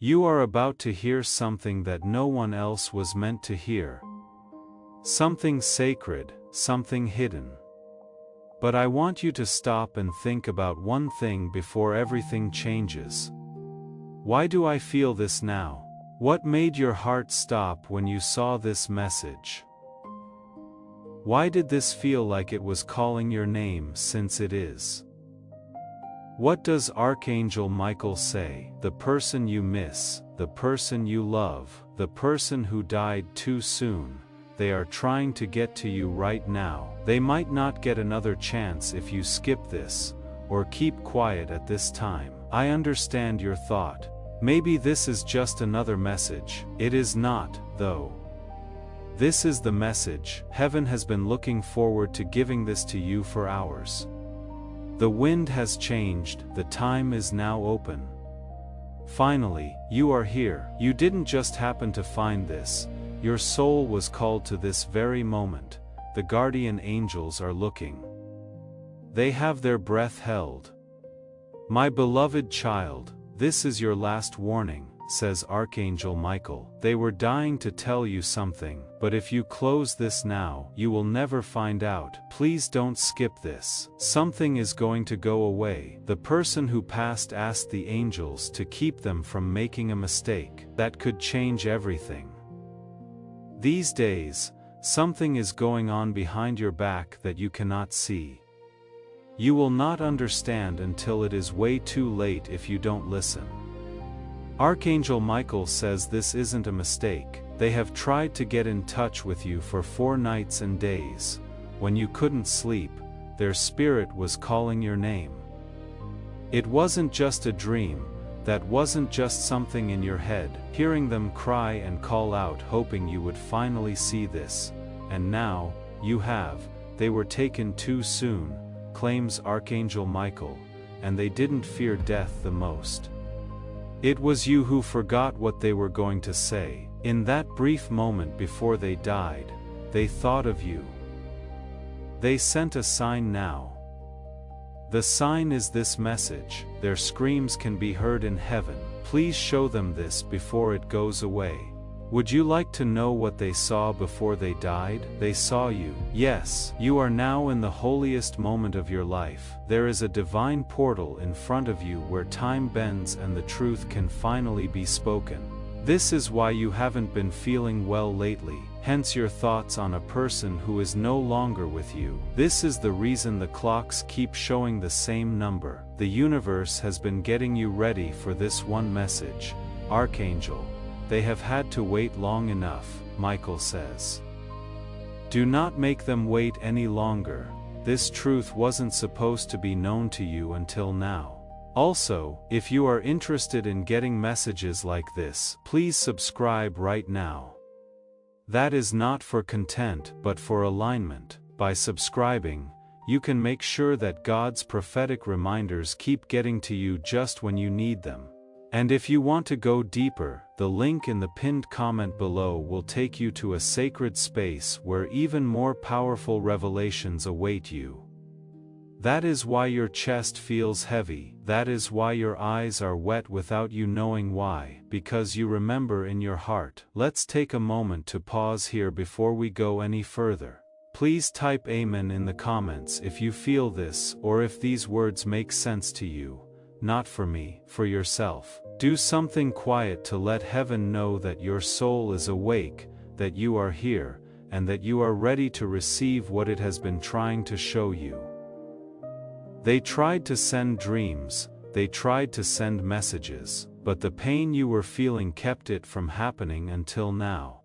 You are about to hear something that no one else was meant to hear. Something sacred, something hidden. But I want you to stop and think about one thing before everything changes. Why do I feel this now? What made your heart stop when you saw this message? Why did this feel like it was calling your name, since it is? What does Archangel Michael say? The person you miss, the person you love, the person who died too soon, they are trying to get to you right now. They might not get another chance if you skip this, or keep quiet at this time. I understand your thought. Maybe this is just another message. It is not, though. This is the message. Heaven has been looking forward to giving this to you for hours. The wind has changed, the time is now open. Finally, you are here. You didn't just happen to find this. Your soul was called to this very moment. The guardian angels are looking. They have their breath held. My beloved child, this is your last warning, says Archangel Michael. They were dying to tell you something, but if you close this now, you will never find out. Please don't skip this. Something is going to go away. The person who passed asked the angels to keep them from making a mistake that could change everything. These days, something is going on behind your back that you cannot see. You will not understand until it is way too late if you don't listen. Archangel Michael says this isn't a mistake. They have tried to get in touch with you for 4 nights and days. When you couldn't sleep, their spirit was calling your name. It wasn't just a dream. That wasn't just something in your head. Hearing them cry and call out hoping you would finally see this. And now, you have. They were taken too soon, claims Archangel Michael, and they didn't fear death the most. It was you who forgot what they were going to say. In that brief moment before they died, they thought of you. They sent a sign now. The sign is this message. Their screams can be heard in heaven. Please show them this before it goes away. Would you like to know what they saw before they died? They saw you. Yes, you are now in the holiest moment of your life. There is a divine portal in front of you where time bends and the truth can finally be spoken. This is why you haven't been feeling well lately, hence your thoughts on a person who is no longer with you. This is the reason the clocks keep showing the same number. The universe has been getting you ready for this one message. Archangel. They have had to wait long enough, Michael says. Do not make them wait any longer. This truth wasn't supposed to be known to you until now. Also, if you are interested in getting messages like this, please subscribe right now. That is not for content, but for alignment. By subscribing, you can make sure that God's prophetic reminders keep getting to you just when you need them. And if you want to go deeper, the link in the pinned comment below will take you to a sacred space where even more powerful revelations await you. That is why your chest feels heavy. That is why your eyes are wet without you knowing why, because you remember in your heart. Let's take a moment to pause here before we go any further. Please type Amen in the comments if you feel this or if these words make sense to you. Not for me, for yourself. Do something quiet to let heaven know that your soul is awake, that you are here, and that you are ready to receive what it has been trying to show you. They tried to send dreams, they tried to send messages, but the pain you were feeling kept it from happening until now.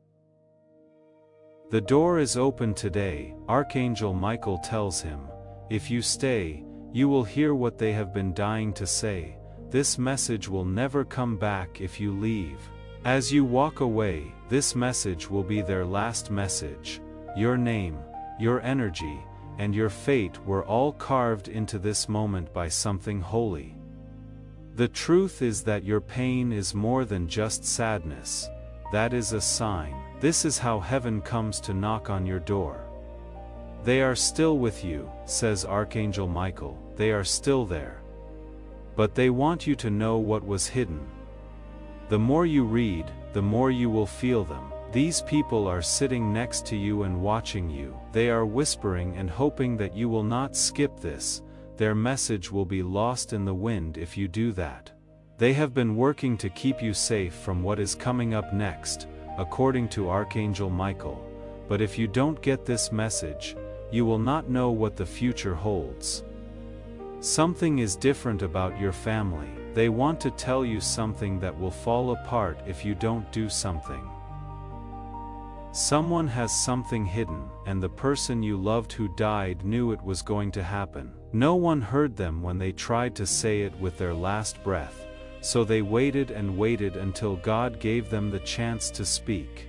The door is open today, Archangel Michael tells him. If you stay, you will hear what they have been dying to say. This message will never come back if you leave. As you walk away, this message will be their last message. Your name, your energy, and your fate were all carved into this moment by something holy. The truth is that your pain is more than just sadness. That is a sign. This is how heaven comes to knock on your door. They are still with you, says Archangel Michael. They are still there. But they want you to know what was hidden. The more you read, the more you will feel them. These people are sitting next to you and watching you. They are whispering and hoping that you will not skip this. Their message will be lost in the wind if you do that. They have been working to keep you safe from what is coming up next, according to Archangel Michael. But if you don't get this message, you will not know what the future holds. Something is different about your family. They want to tell you something that will fall apart if you don't do something. Someone has something hidden, and the person you loved who died knew it was going to happen. No one heard them when they tried to say it with their last breath, so they waited and waited until God gave them the chance to speak.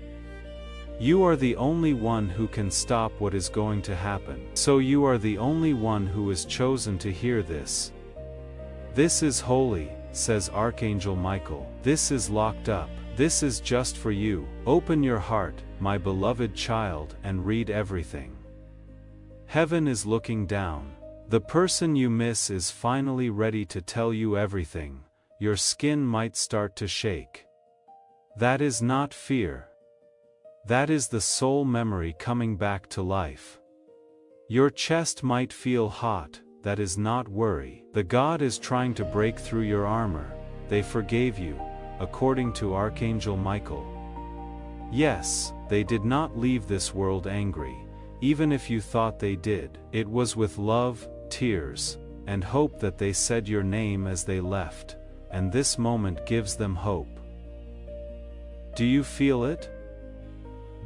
You are the only one who can stop what is going to happen. So you are the only one who is chosen to hear this. This is holy, says Archangel Michael. This is locked up. This is just for you. Open your heart, my beloved child, and read everything. Heaven is looking down. The person you miss is finally ready to tell you everything. Your skin might start to shake. That is not fear. That is the soul memory coming back to life. Your chest might feel hot. That is not worry. The God is trying to break through your armor. They forgave you, according to Archangel Michael. Yes, they did not leave this world angry, even if you thought they did. It was with love, tears, and hope that they said your name as they left, and this moment gives them hope. Do you feel it?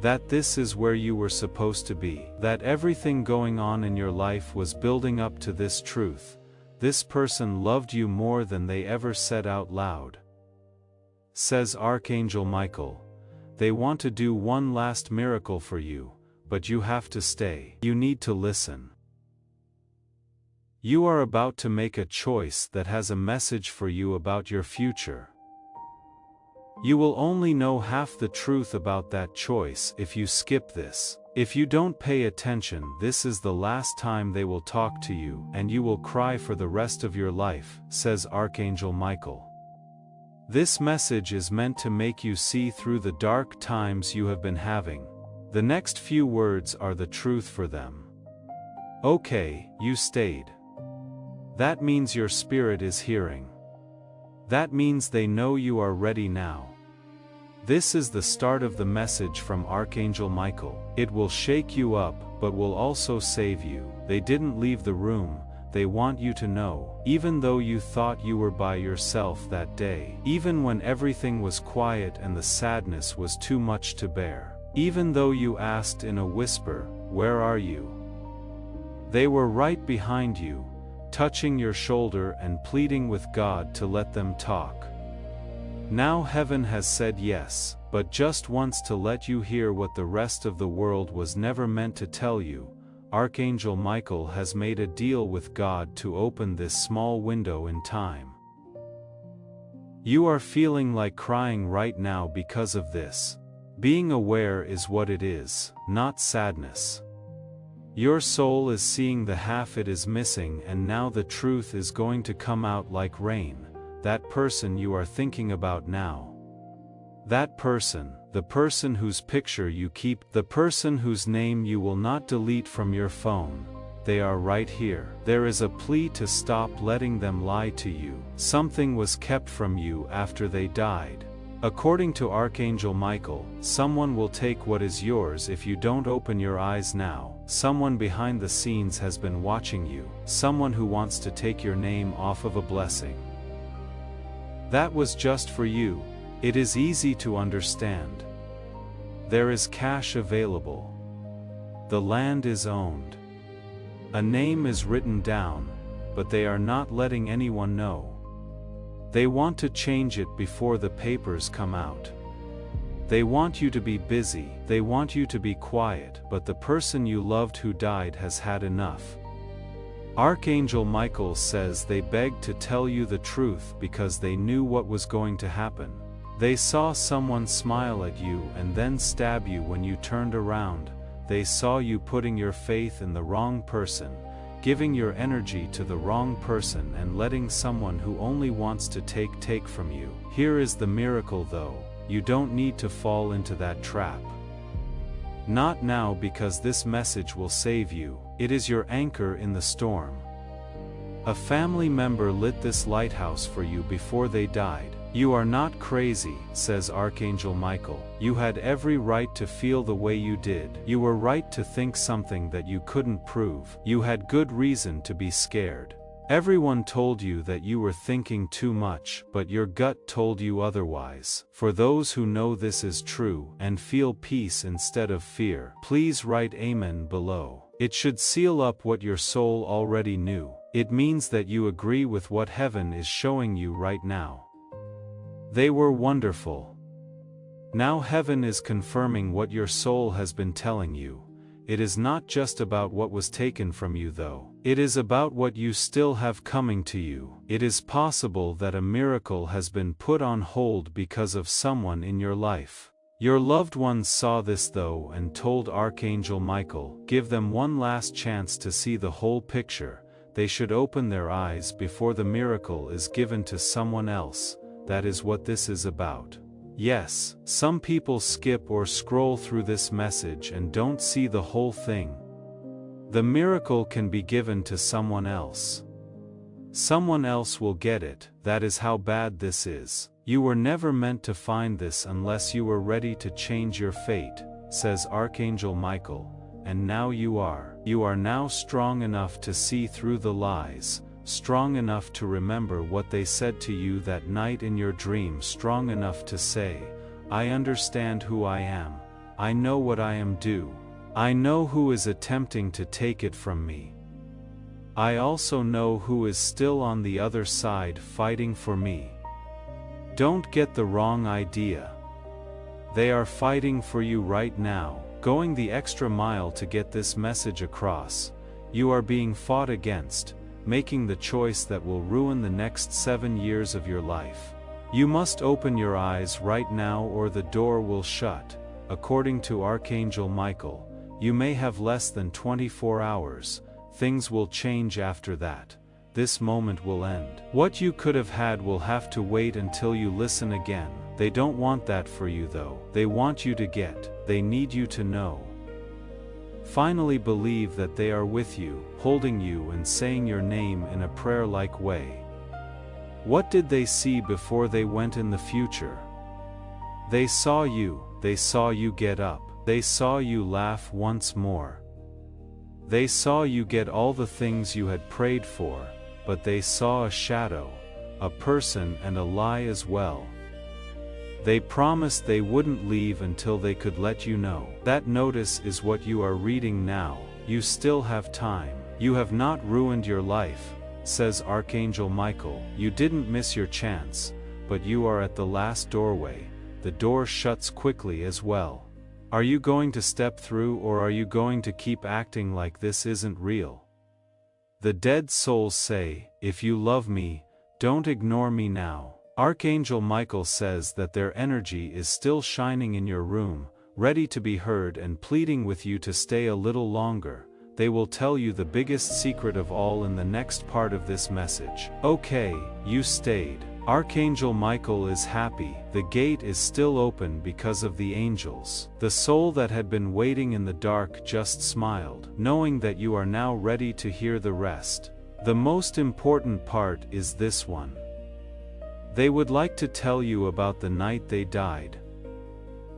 That this is where you were supposed to be. That everything going on in your life was building up to this truth. This person loved you more than they ever said out loud. Says Archangel Michael. They want to do one last miracle for you, but you have to stay. You need to listen. You are about to make a choice that has a message for you about your future. You will only know half the truth about that choice if you skip this. If you don't pay attention, this is the last time they will talk to you, and you will cry for the rest of your life, says Archangel Michael. This message is meant to make you see through the dark times you have been having. The next few words are the truth for them. Okay, you stayed. That means your spirit is hearing. That means they know you are ready now. This is the start of the message from Archangel Michael. It will shake you up, but will also save you. They didn't leave the room. They want you to know, even though you thought you were by yourself that day, even when everything was quiet and the sadness was too much to bear, even though you asked in a whisper, "Where are you?" They were right behind you, touching your shoulder and pleading with God to let them talk. Now heaven has said yes, but just wants to let you hear what the rest of the world was never meant to tell you. Archangel Michael has made a deal with God to open this small window in time. You are feeling like crying right now because of this. Being aware is what it is, not sadness. Your soul is seeing the half it is missing, and now the truth is going to come out like rain. That person you are thinking about now. That person, the person whose picture you keep, the person whose name you will not delete from your phone, they are right here. There is a plea to stop letting them lie to you. Something was kept from you after they died. According to Archangel Michael, someone will take what is yours if you don't open your eyes now. Someone behind the scenes has been watching you. Someone who wants to take your name off of a blessing. That was just for you. It is easy to understand. There is cash available. The land is owned. A name is written down, but they are not letting anyone know. They want to change it before the papers come out. They want you to be busy, they want you to be quiet, but the person you loved who died has had enough. Archangel Michael says they begged to tell you the truth because they knew what was going to happen. They saw someone smile at you and then stab you when you turned around. They saw you putting your faith in the wrong person, giving your energy to the wrong person and letting someone who only wants to take from you. Here is the miracle though, you don't need to fall into that trap. Not now, because this message will save you. It is your anchor in the storm. A family member lit this lighthouse for you before they died. You are not crazy, says Archangel Michael. You had every right to feel the way you did. You were right to think something that you couldn't prove. You had good reason to be scared. Everyone told you that you were thinking too much, but your gut told you otherwise. For those who know this is true and feel peace instead of fear, please write Amen below. It should seal up what your soul already knew. It means that you agree with what heaven is showing you right now. They were wonderful. Now heaven is confirming what your soul has been telling you. It is not just about what was taken from you though. It is about what you still have coming to you. It is possible that a miracle has been put on hold because of someone in your life. Your loved ones saw this though and told Archangel Michael, give them one last chance to see the whole picture. They should open their eyes before the miracle is given to someone else. That is what this is about. Yes, some people skip or scroll through this message and don't see the whole thing. The miracle can be given to someone else. Someone else will get it. That is how bad this is. You were never meant to find this unless you were ready to change your fate, says Archangel Michael, and now you are. You are now strong enough to see through the lies, strong enough to remember what they said to you that night in your dream, strong enough to say, I understand who I am. I know what I am due. I know who is attempting to take it from me. I also know who is still on the other side fighting for me. Don't get the wrong idea. They are fighting for you right now, going the extra mile to get this message across. You are being fought against, making the choice that will ruin the next 7 years of your life. You must open your eyes right now or the door will shut. According to Archangel Michael, you may have less than 24 hours. Things will change after that. This moment will end. What you could have had will have to wait until you listen again. They don't want that for you though. They want you to get. They need you to know. Finally believe that they are with you, holding you and saying your name in a prayer-like way. What did they see before they went in the future? They saw you get up. They saw you laugh once more. They saw you get all the things you had prayed for, but they saw a shadow, a person and a lie as well. They promised they wouldn't leave until they could let you know. That notice is what you are reading now. You still have time. You have not ruined your life, says Archangel Michael. You didn't miss your chance, but you are at the last doorway. The door shuts quickly as well. Are you going to step through or are you going to keep acting like this isn't real? The dead souls say, if you love me, don't ignore me now. Archangel Michael says that their energy is still shining in your room, ready to be heard and pleading with you to stay a little longer. They will tell you the biggest secret of all in the next part of this message. Okay, you stayed. Archangel Michael is happy. The gate is still open because of the angels. The soul that had been waiting in the dark just smiled, knowing that you are now ready to hear the rest. The most important part is this one. They would like to tell you about the night they died.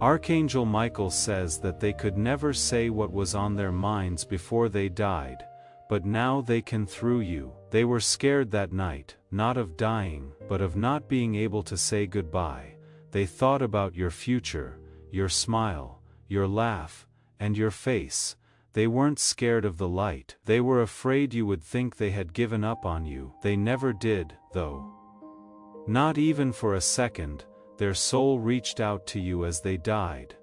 Archangel Michael says that they could never say what was on their minds before they died, but now they can through you. They were scared that night, not of dying, but of not being able to say goodbye. They thought about your future, your smile, your laugh, and your face. They weren't scared of the light. They were afraid you would think they had given up on you. They never did, though. Not even for a second. Their soul reached out to you as they died.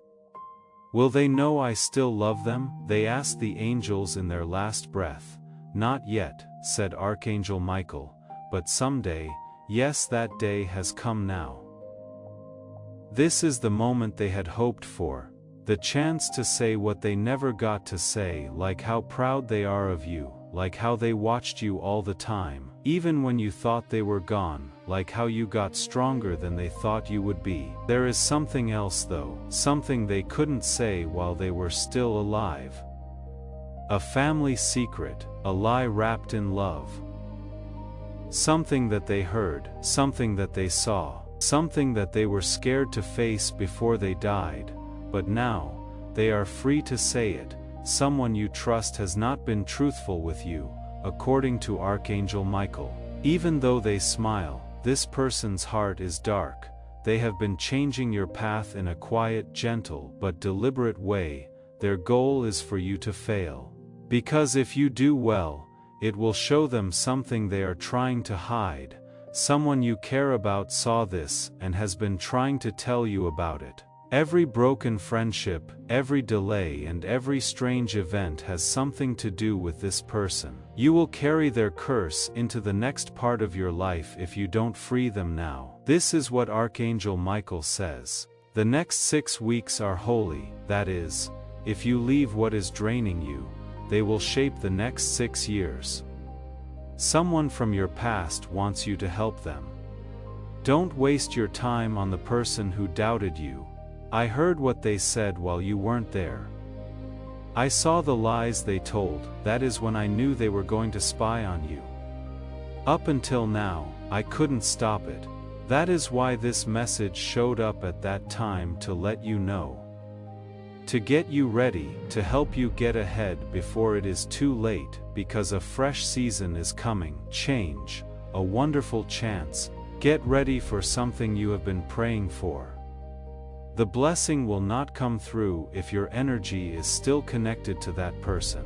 Will they know I still love them? They asked the angels in their last breath. Not yet, said Archangel Michael, but someday, yes, that day has come now. This is the moment they had hoped for, the chance to say what they never got to say, like how proud they are of you, like how they watched you all the time, even when you thought they were gone, like how you got stronger than they thought you would be. There is something else though, something they couldn't say while they were still alive. A family secret, a lie wrapped in love. Something that they heard, something that they saw, something that they were scared to face before they died, but now, they are free to say it. Someone you trust has not been truthful with you, according to Archangel Michael. Even though they smile, this person's heart is dark. They have been changing your path in a quiet, gentle, but deliberate way. Their goal is for you to fail. Because if you do well, it will show them something they are trying to hide. Someone you care about saw this and has been trying to tell you about it. Every broken friendship, every delay and every strange event has something to do with this person. You will carry their curse into the next part of your life if you don't free them now. This is what Archangel Michael says. The next 6 weeks are holy, that is, if you leave what is draining you, they will shape the next 6 years. Someone from your past wants you to help them. Don't waste your time on the person who doubted you. I heard what they said while you weren't there. I saw the lies they told, that is when I knew they were going to spy on you. Up until now, I couldn't stop it. That is why this message showed up at that time, to let you know. To get you ready, to help you get ahead before it is too late, because a fresh season is coming. Change, a wonderful chance. Get ready for something you have been praying for. The blessing will not come through if your energy is still connected to that person.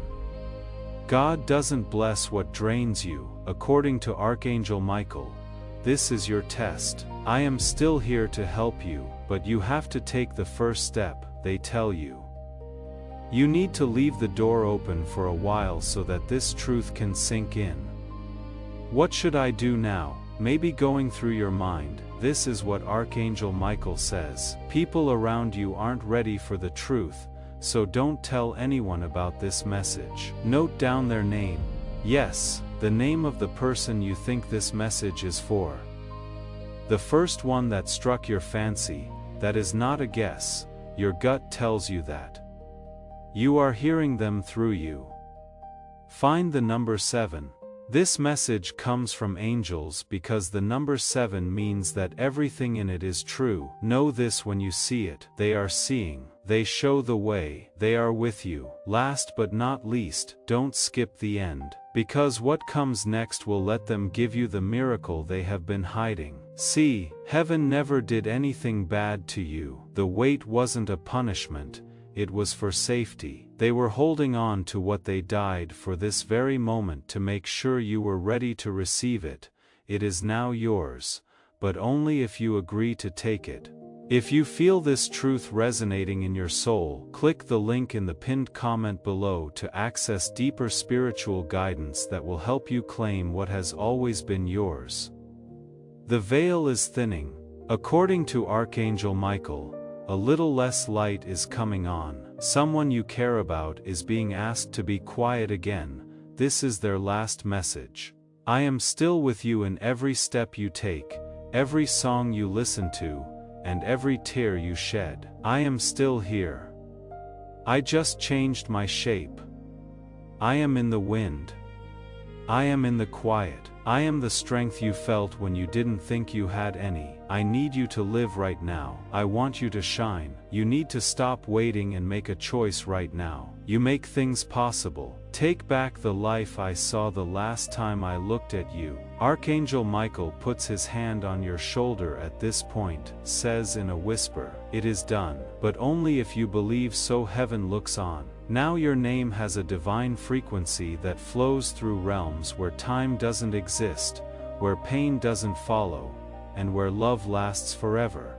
God doesn't bless what drains you, according to Archangel Michael. This is your test. I am still here to help you, but you have to take the first step, they tell you. You need to leave the door open for a while so that this truth can sink in. What should I do now? Maybe going through your mind. This is what Archangel Michael says. People around you aren't ready for the truth, so don't tell anyone about this message. Note down their name. Yes, the name of the person you think this message is for. The first one that struck your fancy, that is not a guess, your gut tells you that. You are hearing them through you. Find the number 7. This message comes from angels because the number 7 means that everything in it is true. Know this when you see it. They are seeing. They show the way. They are with you. Last but not least, don't skip the end, because what comes next will let them give you the miracle they have been hiding. See, heaven never did anything bad to you. The wait wasn't a punishment. It was for safety. They were holding on to what they died for this very moment to make sure you were ready to receive it. It is now yours, but only if you agree to take it. If you feel this truth resonating in your soul, click the link in the pinned comment below to access deeper spiritual guidance that will help you claim what has always been yours. The veil is thinning. According to Archangel Michael, a little less light is coming on. Someone you care about is being asked to be quiet again. This is their last message. I am still with you in every step you take, every song you listen to, and every tear you shed. I am still here. I just changed my shape. I am in the wind. I am in the quiet. I am the strength you felt when you didn't think you had any. I need you to live right now. I want you to shine. You need to stop waiting and make a choice right now. You make things possible. Take back the life I saw the last time I looked at you. Archangel Michael puts his hand on your shoulder at this point, says in a whisper, "It is done, but only if you believe so." Heaven looks on. Now your name has a divine frequency that flows through realms where time doesn't exist, where pain doesn't follow, and where love lasts forever.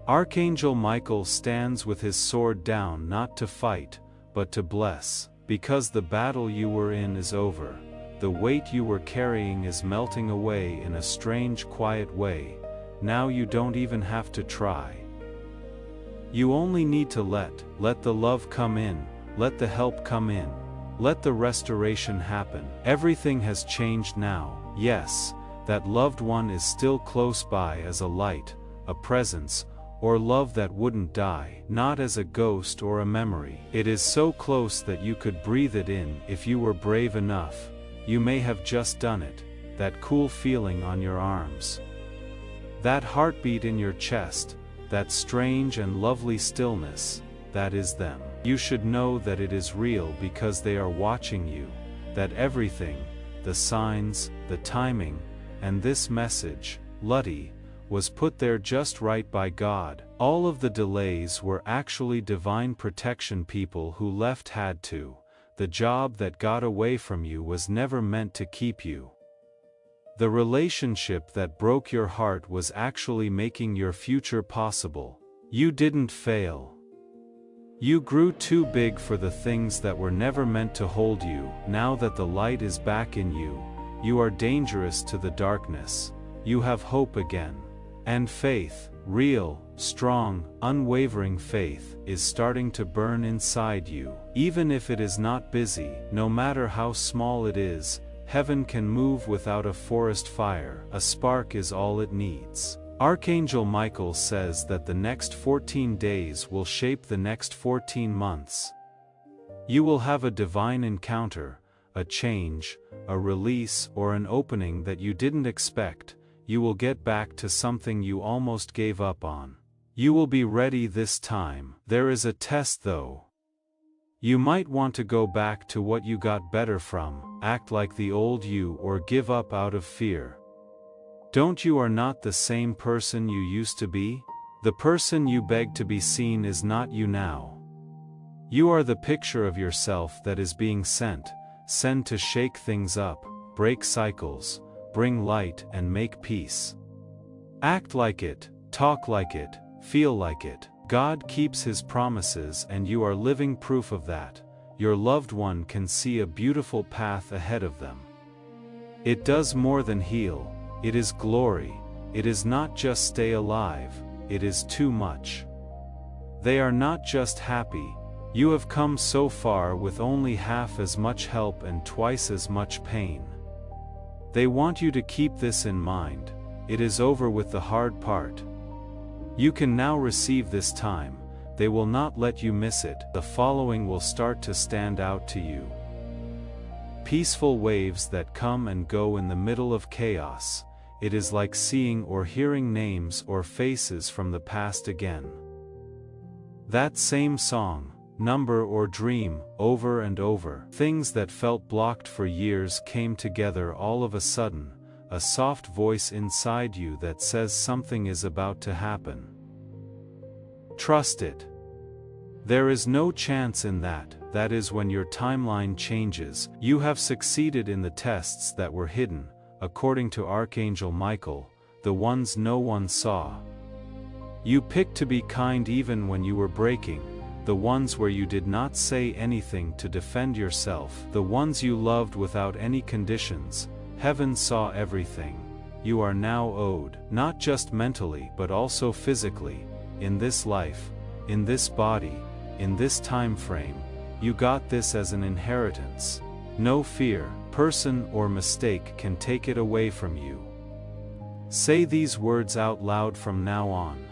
Archangel Michael stands with his sword down, not to fight, but to bless, because the battle you were in is over. The weight you were carrying is melting away in a strange, quiet way. Now you don't even have to try. You only need to let the love come in, let the help come in. Let the restoration happen. Everything has changed now. Yes, that loved one is still close by as a light, a presence, or love that wouldn't die, not as a ghost or a memory. It is so close that you could breathe it in if you were brave enough. You may have just done it. That cool feeling on your arms. That heartbeat in your chest, that strange and lovely stillness, that is them. You should know that it is real because they are watching you, that everything, the signs, the timing, and this message, Lutty, was put there just right by God. All of the delays were actually divine protection. People who left had to. The job that got away from you was never meant to keep you. The relationship that broke your heart was actually making your future possible. You didn't fail. You grew too big for the things that were never meant to hold you. Now that the light is back in you, you are dangerous to the darkness. You have hope again. And faith, real, strong, unwavering faith, is starting to burn inside you. Even if it is not busy, no matter how small it is, heaven can move without a forest fire. A spark is all it needs. Archangel Michael says that the next 14 days will shape the next 14 months. You will have a divine encounter, a change, a release, or an opening that you didn't expect. You will get back to something you almost gave up on. You will be ready this time. There is a test though. You might want to go back to what you got better from, act like the old you, or give up out of fear. Don't you are not the same person you used to be? The person you begged to be seen is not you now. You are the picture of yourself that is being sent to shake things up, break cycles, bring light and make peace. Act like it, talk like it, feel like it. God keeps His promises and you are living proof of that. Your loved one can see a beautiful path ahead of them. It does more than heal. It is glory. It is not just stay alive, it is too much. They are not just happy. You have come so far with only half as much help and twice as much pain. They want you to keep this in mind. It is over with the hard part. You can now receive this time. They will not let you miss it. The following will start to stand out to you. Peaceful waves that come and go in the middle of chaos. It is like seeing or hearing names or faces from the past again. That same song, number or dream, over and over. Things that felt blocked for years came together all of a sudden, a soft voice inside you that says something is about to happen. Trust it. There is no chance in that. That is when your timeline changes. You have succeeded in the tests that were hidden, according to Archangel Michael, the ones no one saw. You picked to be kind even when you were breaking, the ones where you did not say anything to defend yourself, the ones you loved without any conditions. Heaven saw everything. You are now owed, not just mentally but also physically, in this life, in this body, in this time frame. You got this as an inheritance. No fear, person or mistake can take it away from you. Say these words out loud from now on.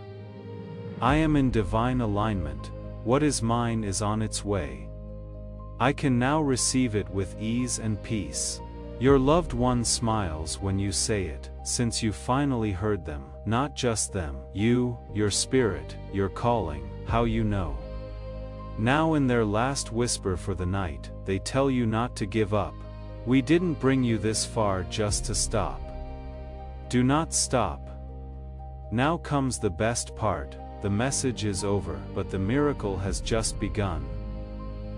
I am in divine alignment. What is mine is on its way. I can now receive it with ease and peace. Your loved one smiles when you say it, since you finally heard them, not just them, you, your spirit, your calling, how you know. Now in their last whisper for the night, they tell you not to give up. We didn't bring you this far just to stop. Do not stop. Now comes the best part. The message is over, but the miracle has just begun.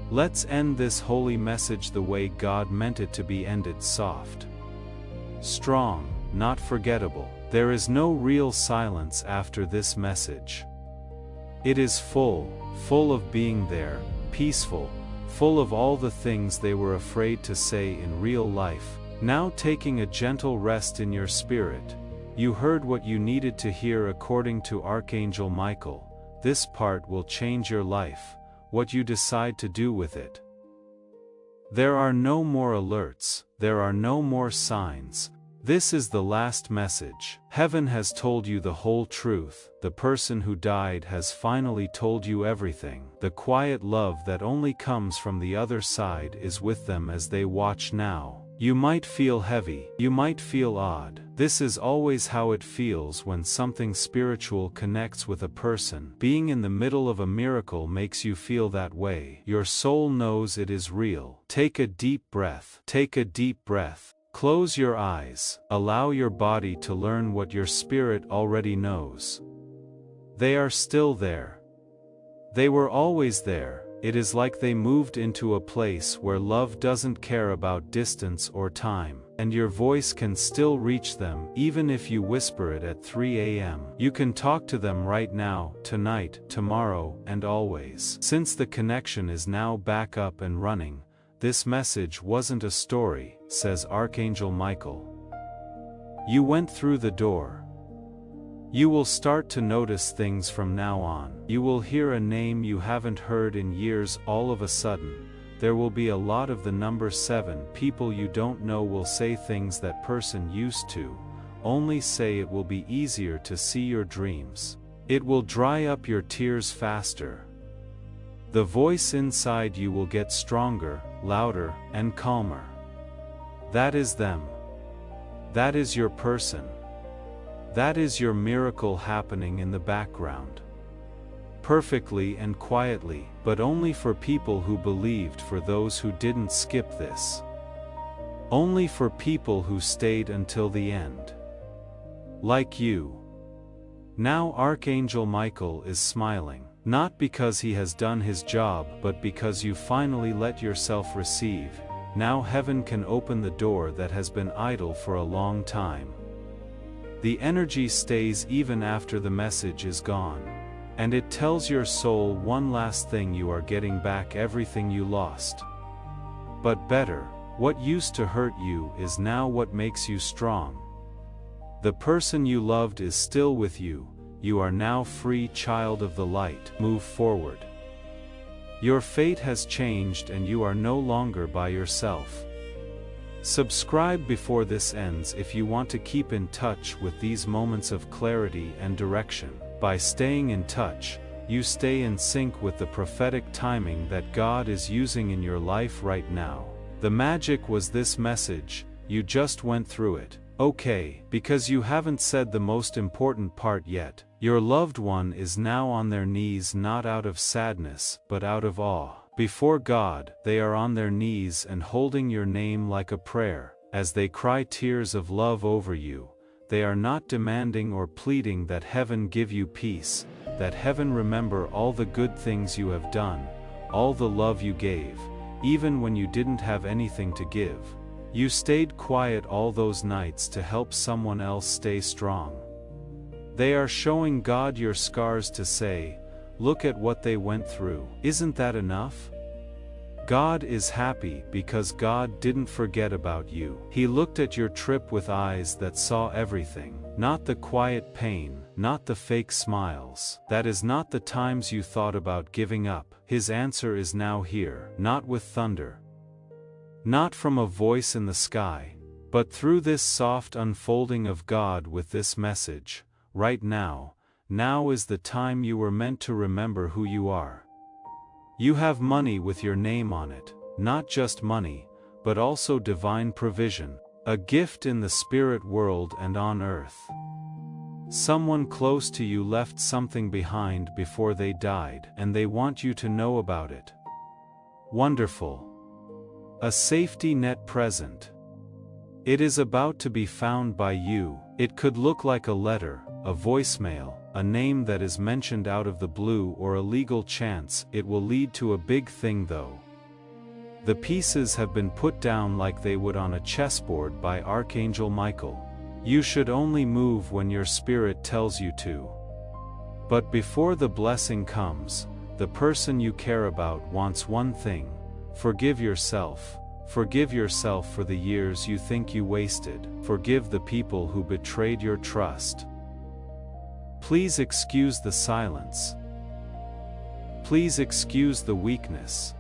Let's end this holy message the way God meant it to be ended: soft, strong, not forgettable. There is no real silence after this message. It is full of being there, peaceful, full of all the things they were afraid to say in real life. Now taking a gentle rest in your spirit. You heard what you needed to hear according to Archangel Michael. This part will change your life, what you decide to do with it. There are no more alerts, there are no more signs. This is the last message. Heaven has told you the whole truth. The person who died has finally told you everything. The quiet love that only comes from the other side is with them as they watch now. You might feel heavy, you might feel odd. This is always how it feels when something spiritual connects with a person. Being in the middle of a miracle makes you feel that way. Your soul knows it is real. Take a deep breath. Take a deep breath. Close your eyes. Allow your body to learn what your spirit already knows. They are still there. They were always there. It is like they moved into a place where love doesn't care about distance or time, and your voice can still reach them even if you whisper it at 3 a.m. You can talk to them right now, tonight, tomorrow, and always. Since the connection is now back up and running, this message wasn't a story, says Archangel Michael. You went through the door. You will start to notice things from now on. You will hear a name you haven't heard in years. All of a sudden, there will be a lot of the number 7. People you don't know will say things that person used to only say. It will be easier to see your dreams. It will dry up your tears faster. The voice inside you will get stronger, louder, and calmer. That is them. That is your person. That is your miracle happening in the background. Perfectly and quietly, but only for people who believed, for those who didn't skip this. Only for people who stayed until the end. Like you. Now Archangel Michael is smiling. Not because he has done his job, but because you finally let yourself receive. Now heaven can open the door that has been idle for a long time. The energy stays even after the message is gone. And it tells your soul one last thing: you are getting back everything you lost. But better, what used to hurt you is now what makes you strong. The person you loved is still with you. You are now free, child of the light. Move forward. Your fate has changed and you are no longer by yourself. Subscribe before this ends if you want to keep in touch with these moments of clarity and direction. By staying in touch, you stay in sync with the prophetic timing that God is using in your life right now. The magic was this message, you just went through it. Okay, because you haven't said the most important part yet. Your loved one is now on their knees, not out of sadness, but out of awe. Before God, they are on their knees and holding your name like a prayer. As they cry tears of love over you, they are not demanding or pleading that heaven give you peace, that heaven remember all the good things you have done, all the love you gave, even when you didn't have anything to give. You stayed quiet all those nights to help someone else stay strong. They are showing God your scars to say, look at what they went through. Isn't that enough? God is happy because God didn't forget about you. He looked at your trip with eyes that saw everything, not the quiet pain, not the fake smiles. That is not the times you thought about giving up. His answer is now here, not with thunder, not from a voice in the sky, but through this soft unfolding of God with this message. Right now, now is the time you were meant to remember who you are. You have money with your name on it, not just money, but also divine provision, a gift in the spirit world and on earth. Someone close to you left something behind before they died, and they want you to know about it. Wonderful. A safety net present. It is about to be found by you. It could look like a letter, a voicemail, a name that is mentioned out of the blue, or a legal chance. It will lead to a big thing though. The pieces have been put down like they would on a chessboard by Archangel Michael. You should only move when your spirit tells you to. But before the blessing comes, the person you care about wants one thing: forgive yourself. Forgive yourself for the years you think you wasted. Forgive the people who betrayed your trust. Please excuse the silence. Please excuse the weakness.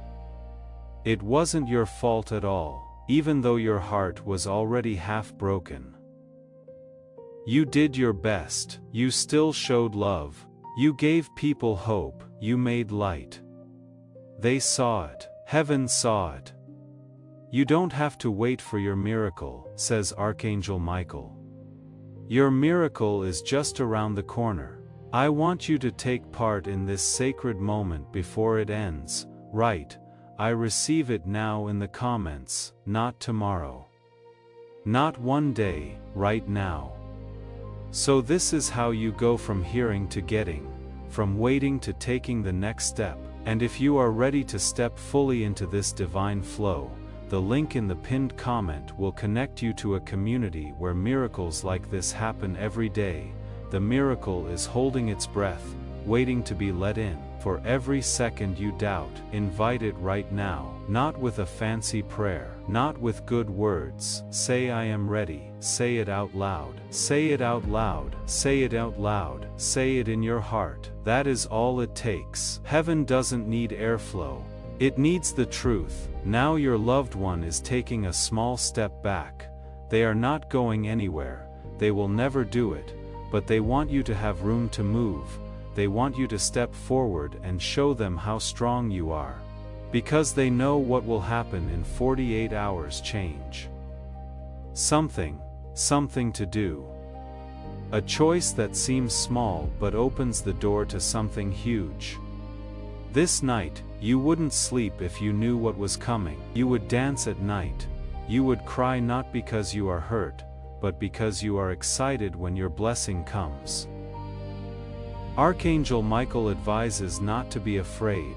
It wasn't your fault at all, even though your heart was already half broken. You did your best, you still showed love, you gave people hope, you made light. They saw it, heaven saw it. You don't have to wait for your miracle, says Archangel Michael. Your miracle is just around the corner. I want you to take part in this sacred moment before it ends. Right, I receive it now in the comments, not tomorrow. Not one day, right now. So this is how you go from hearing to getting, from waiting to taking the next step. And if you are ready to step fully into this divine flow, the link in the pinned comment will connect you to a community where miracles like this happen every day. The miracle is holding its breath, waiting to be let in. For every second you doubt, invite it right now. Not with a fancy prayer, not with good words. Say I am ready, say it out loud. Say it out loud, say it out loud, say it in your heart. That is all it takes. Heaven doesn't need airflow. It needs the truth. Now your loved one is taking a small step back. They are not going anywhere. They will never do it. But they want you to have room to move. They want you to step forward and show them how strong you are. Because they know what will happen in 48 hours change. Something to do. A choice that seems small but opens the door to something huge. This night, you wouldn't sleep if you knew what was coming. You would dance at night. You would cry not because you are hurt, but because you are excited when your blessing comes. Archangel Michael advises not to be afraid.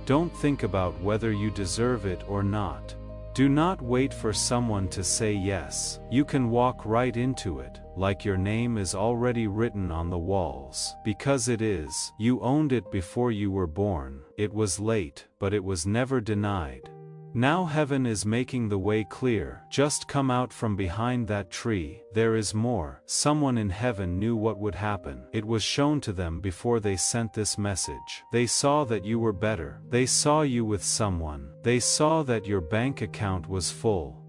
Don't think about whether you deserve it or not. Do not wait for someone to say yes. You can walk right into it, like your name is already written on the walls. Because it is. You owned it before you were born. It was late, but it was never denied. Now heaven is making the way clear. Just come out from behind that tree. There is more. Someone in heaven knew what would happen. It was shown to them before they sent this message. They saw that you were better. They saw you with someone. They saw that your bank account was full.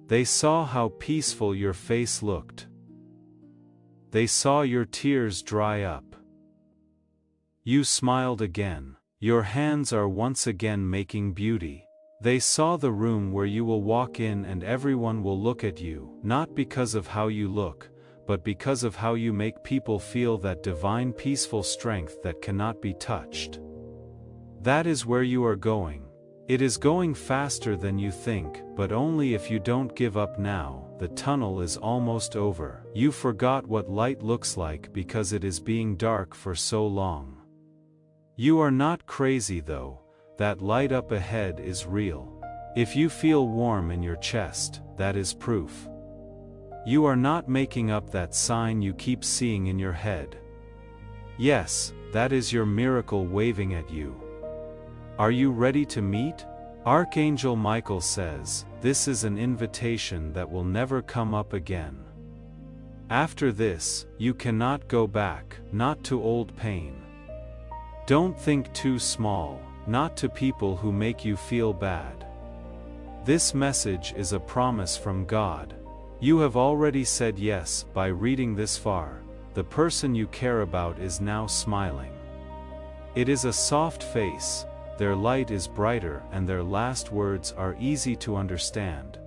They saw how peaceful your face looked. They saw your tears dry up. You smiled again. Your hands are once again making beauty. They saw the room where you will walk in and everyone will look at you, not because of how you look, but because of how you make people feel that divine peaceful strength that cannot be touched. That is where you are going. It is going faster than you think, but only if you don't give up now. The tunnel is almost over. You forgot what light looks like because it is being dark for so long. You are not crazy though, that light up ahead is real. If you feel warm in your chest, that is proof. You are not making up that sign you keep seeing in your head. Yes, that is your miracle waving at you. Are you ready to meet? Archangel Michael says, this is an invitation that will never come up again. After this, you cannot go back, not to old pain. Don't think too small, not to people who make you feel bad. This message is a promise from God. You have already said yes by reading this far. The person you care about is now smiling. It is a soft face, their light is brighter and their last words are easy to understand.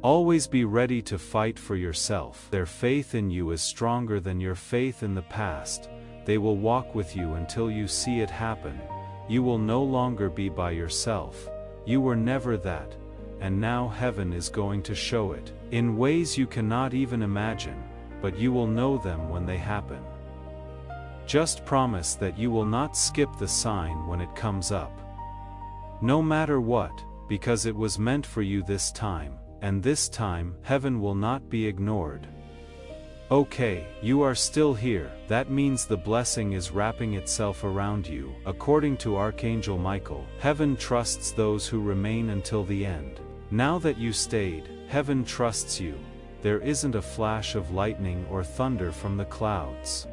Always be ready to fight for yourself. Their faith in you is stronger than your faith in the past. They will walk with you until you see it happen. You will no longer be by yourself. You were never that, and now heaven is going to show it, in ways you cannot even imagine, but you will know them when they happen. Just promise that you will not skip the sign when it comes up. No matter what, because it was meant for you this time, and this time, heaven will not be ignored. Okay, you are still here. That means the blessing is wrapping itself around you. According to Archangel Michael, heaven trusts those who remain until the end. Now that you stayed, heaven trusts you. There isn't a flash of lightning or thunder from the clouds.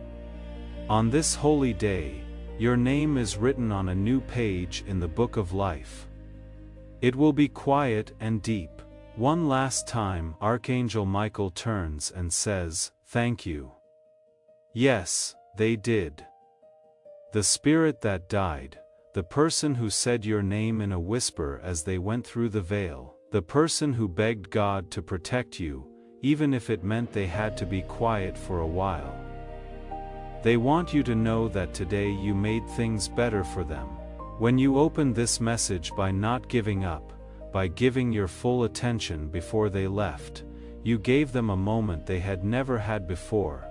On this holy day, your name is written on a new page in the book of life. It will be quiet and deep. One last time, Archangel Michael turns and says, "Thank you." Yes, they did. The spirit that died, the person who said your name in a whisper as they went through the veil, the person who begged God to protect you, even if it meant they had to be quiet for a while. They want you to know that today you made things better for them. When you opened this message by not giving up, by giving your full attention before they left, you gave them a moment they had never had before.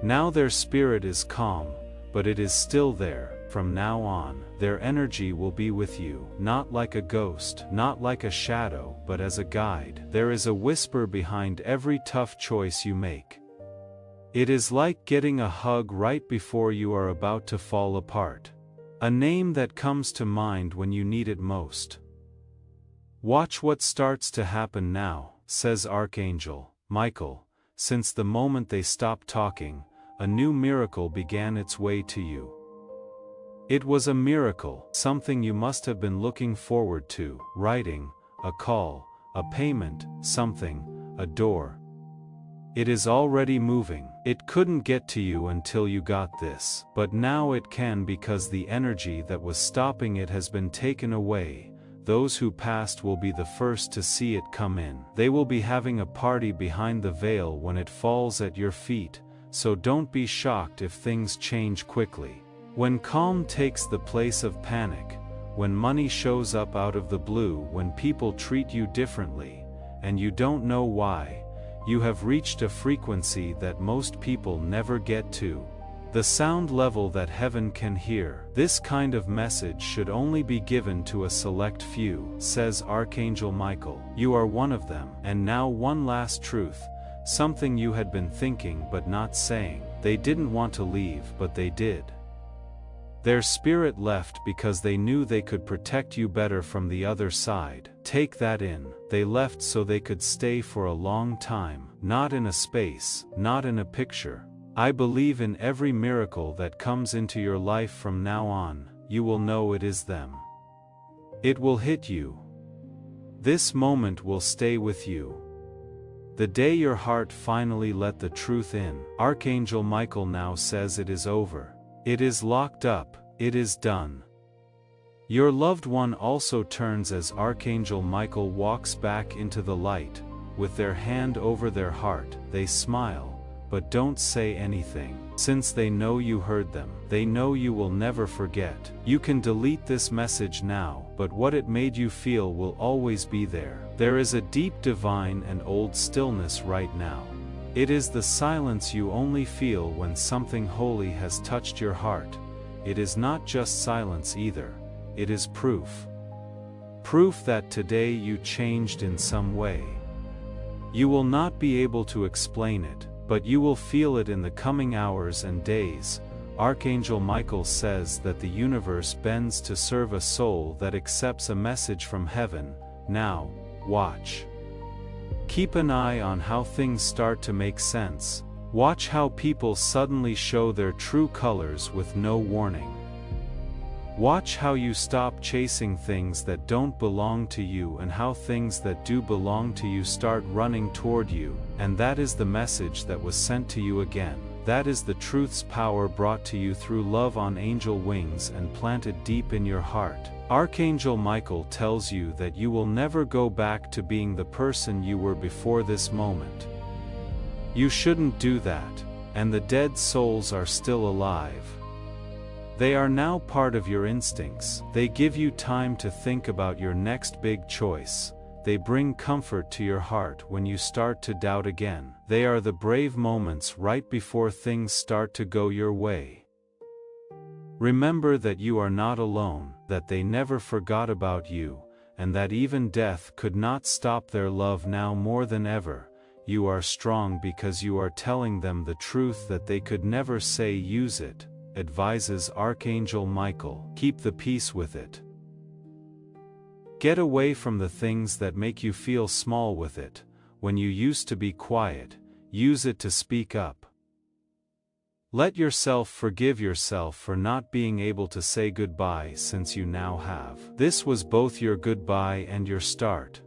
Now their spirit is calm, but it is still there. From now on, their energy will be with you, not like a ghost, not like a shadow, but as a guide. There is a whisper behind every tough choice you make. It is like getting a hug right before you are about to fall apart. A name that comes to mind when you need it most. Watch what starts to happen now, says Archangel Michael. Since the moment they stopped talking, a new miracle began its way to you. It was a miracle, something you must have been looking forward to, writing, a call, a payment, something, a door. It is already moving. It couldn't get to you until you got this, but now it can because the energy that was stopping it has been taken away. Those who passed will be the first to see it come in. They will be having a party behind the veil when it falls at your feet, so don't be shocked if things change quickly. When calm takes the place of panic, when money shows up out of the blue, when people treat you differently, and you don't know why, you have reached a frequency that most people never get to. The sound level that heaven can hear. This kind of message should only be given to a select few, says Archangel Michael. You are one of them. And now one last truth, something you had been thinking but not saying. They didn't want to leave, but they did. Their spirit left because they knew they could protect you better from the other side. Take that in. They left so they could stay for a long time, not in a space, not in a picture. I believe in every miracle that comes into your life from now on, you will know it is them. It will hit you. This moment will stay with you. The day your heart finally let the truth in, Archangel Michael now says it is over. It is locked up, it is done. Your loved one also turns as Archangel Michael walks back into the light. With their hand over their heart, they smile, but don't say anything. Since they know you heard them, they know you will never forget. You can delete this message now, but what it made you feel will always be there. There is a deep divine and old stillness right now. It is the silence you only feel when something holy has touched your heart. It is not just silence either, it is proof. Proof that today you changed in some way. You will not be able to explain it, but you will feel it in the coming hours and days. Archangel Michael says that the universe bends to serve a soul that accepts a message from heaven. Now, watch. Keep an eye on how things start to make sense. Watch how people suddenly show their true colors with no warning. Watch how you stop chasing things that don't belong to you and how things that do belong to you start running toward you. And that is the message that was sent to you again. That is the truth's power brought to you through love on angel wings and planted deep in your heart. Archangel Michael tells you that you will never go back to being the person you were before this moment. You shouldn't do that, and the dead souls are still alive. They are now part of your instincts. They give you time to think about your next big choice. They bring comfort to your heart when you start to doubt again. They are the brave moments right before things start to go your way. Remember that you are not alone, that they never forgot about you, and that even death could not stop their love now more than ever. You are strong because you are telling them the truth that they could never say. Use it, advises Archangel Michael. Keep the peace with it. Get away from the things that make you feel small with it. When you used to be quiet, use it to speak up. Let yourself forgive yourself for not being able to say goodbye, since you now have. This was both your goodbye and your start.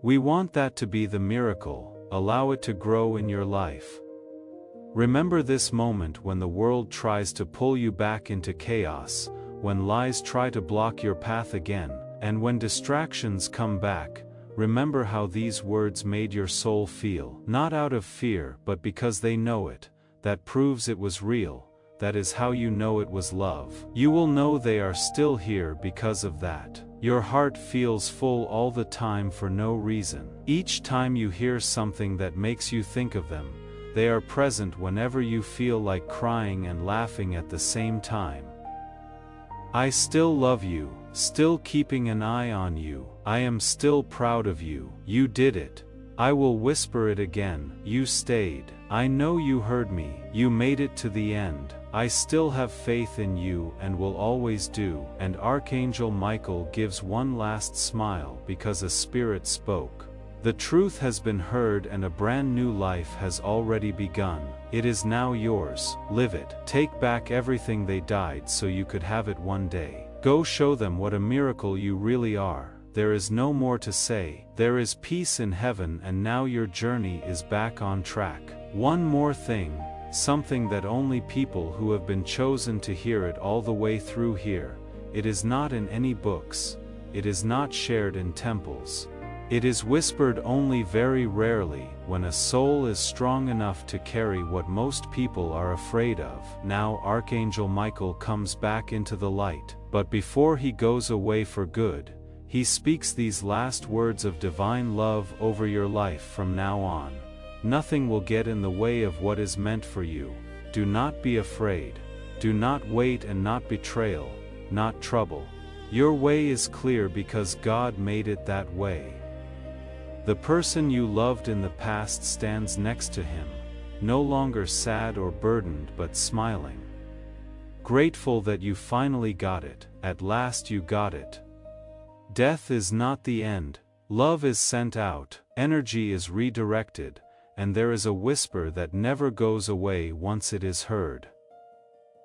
We want that to be the miracle. Allow it to grow in your life. Remember this moment when the world tries to pull you back into chaos, when lies try to block your path again, and when distractions come back. Remember how these words made your soul feel, not out of fear but because they know it. That proves it was real. That is how you know it was love. You will know they are still here because of that. Your heart feels full all the time for no reason. Each time you hear something that makes you think of them, they are present whenever you feel like crying and laughing at the same time. I still love you, still keeping an eye on you. I am still proud of you. You did it. I will whisper it again. You stayed. I know you heard me. You made it to the end. I still have faith in you and will always do. And Archangel Michael gives one last smile because a spirit spoke. The truth has been heard and a brand new life has already begun. It is now yours. Live it. Take back everything they died so you could have it one day. Go show them what a miracle you really are. There is no more to say. There is peace in heaven and now your journey is back on track. One more thing, something that only people who have been chosen to hear it all the way through hear. It is not in any books. It is not shared in temples. It is whispered only very rarely, when a soul is strong enough to carry what most people are afraid of. Now Archangel Michael comes back into the light, but before he goes away for good, he speaks these last words of divine love over your life from now on. Nothing will get in the way of what is meant for you. Do not be afraid. Do not wait, and not betrayal, not trouble. Your way is clear because God made it that way. The person you loved in the past stands next to him, no longer sad or burdened but smiling. Grateful that you finally got it. At last you got it. Death is not the end. Love is sent out, energy is redirected, and there is a whisper that never goes away once it is heard.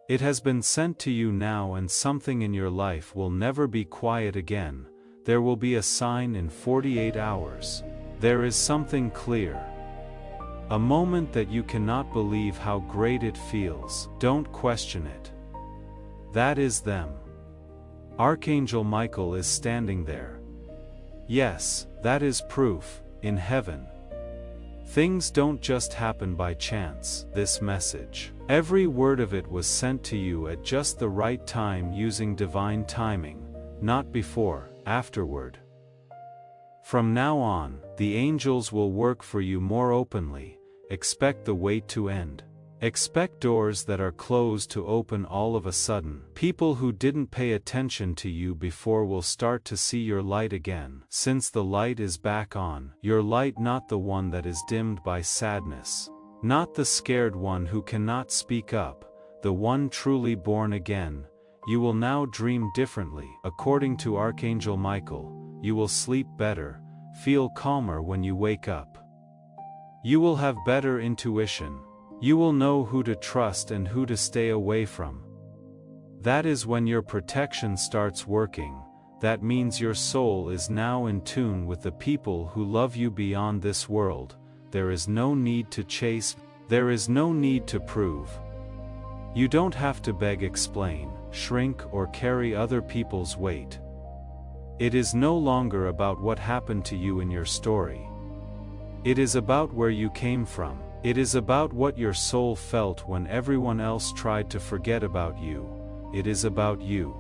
It has been sent to you now, and something in your life will never be quiet again. There will be a sign in 48 hours. There is something clear. A moment that you cannot believe how great it feels. Don't question it. That is them. Archangel Michael is standing there. Yes, that is proof. In heaven, things don't just happen by chance. This message, every word of it was sent to you at just the right time using divine timing, not before, afterward. From now on, the angels will work for you more openly. Expect the wait to end. Expect doors that are closed to open all of a sudden. People who didn't pay attention to you before will start to see your light again. Since the light is back on, your light, not the one that is dimmed by sadness, not the scared one who cannot speak up, the one truly born again. You will now dream differently. According to Archangel Michael, you will sleep better, feel calmer when you wake up. You will have better intuition. You will know who to trust and who to stay away from. That is when your protection starts working. That means your soul is now in tune with the people who love you beyond this world. There is no need to chase. There is no need to prove. You don't have to beg, explain, shrink, or carry other people's weight. It is no longer about what happened to you in your story. It is about where you came from. It is about what your soul felt when everyone else tried to forget about you. It is about you.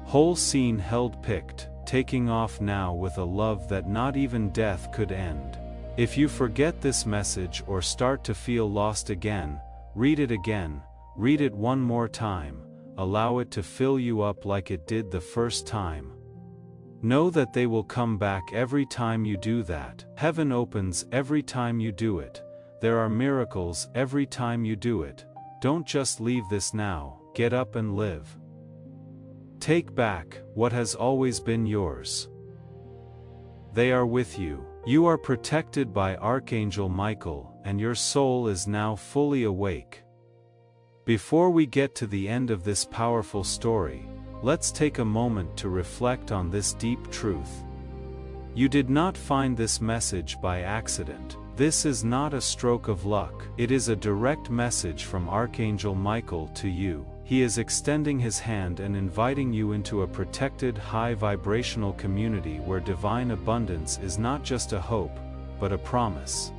Whole scene held picked, taking off now with a love that not even death could end. If you forget this message or start to feel lost again, read it again, read it one more time, allow it to fill you up like it did the first time. Know that they will come back every time you do that. Heaven opens every time you do it. There are miracles every time you do it. Don't just leave this now, get up and live. Take back what has always been yours. They are with you. You are protected by Archangel Michael, and your soul is now fully awake. Before we get to the end of this powerful story, let's take a moment to reflect on this deep truth. You did not find this message by accident. This is not a stroke of luck. It is a direct message from Archangel Michael to you. He is extending his hand and inviting you into a protected, high-vibrational community where divine abundance is not just a hope, but a promise.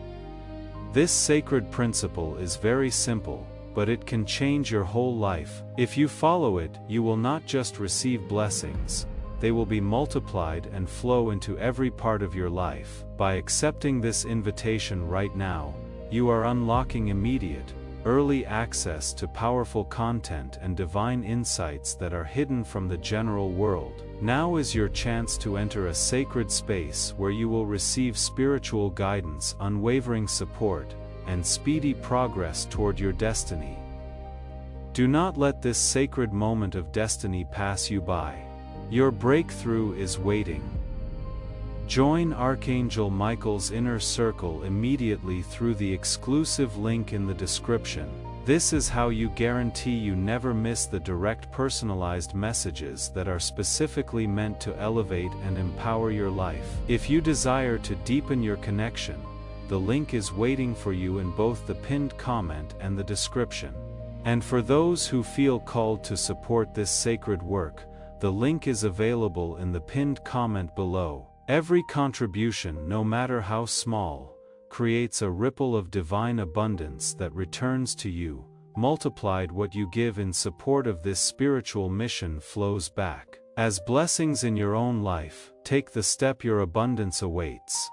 This sacred principle is very simple, but it can change your whole life. If you follow it, you will not just receive blessings, they will be multiplied and flow into every part of your life. By accepting this invitation right now, you are unlocking immediate, early access to powerful content and divine insights that are hidden from the general world. Now is your chance to enter a sacred space where you will receive spiritual guidance, unwavering support, and speedy progress toward your destiny. Do not let this sacred moment of destiny pass you by. Your breakthrough is waiting. Join Archangel Michael's inner circle immediately through the exclusive link in the description. This is how you guarantee you never miss the direct personalized messages that are specifically meant to elevate and empower your life. If you desire to deepen your connection, the link is waiting for you in both the pinned comment and the description. And for those who feel called to support this sacred work, the link is available in the pinned comment below. Every contribution, no matter how small, creates a ripple of divine abundance that returns to you, multiplied. What you give in support of this spiritual mission flows back. As blessings in your own life, take the step your abundance awaits.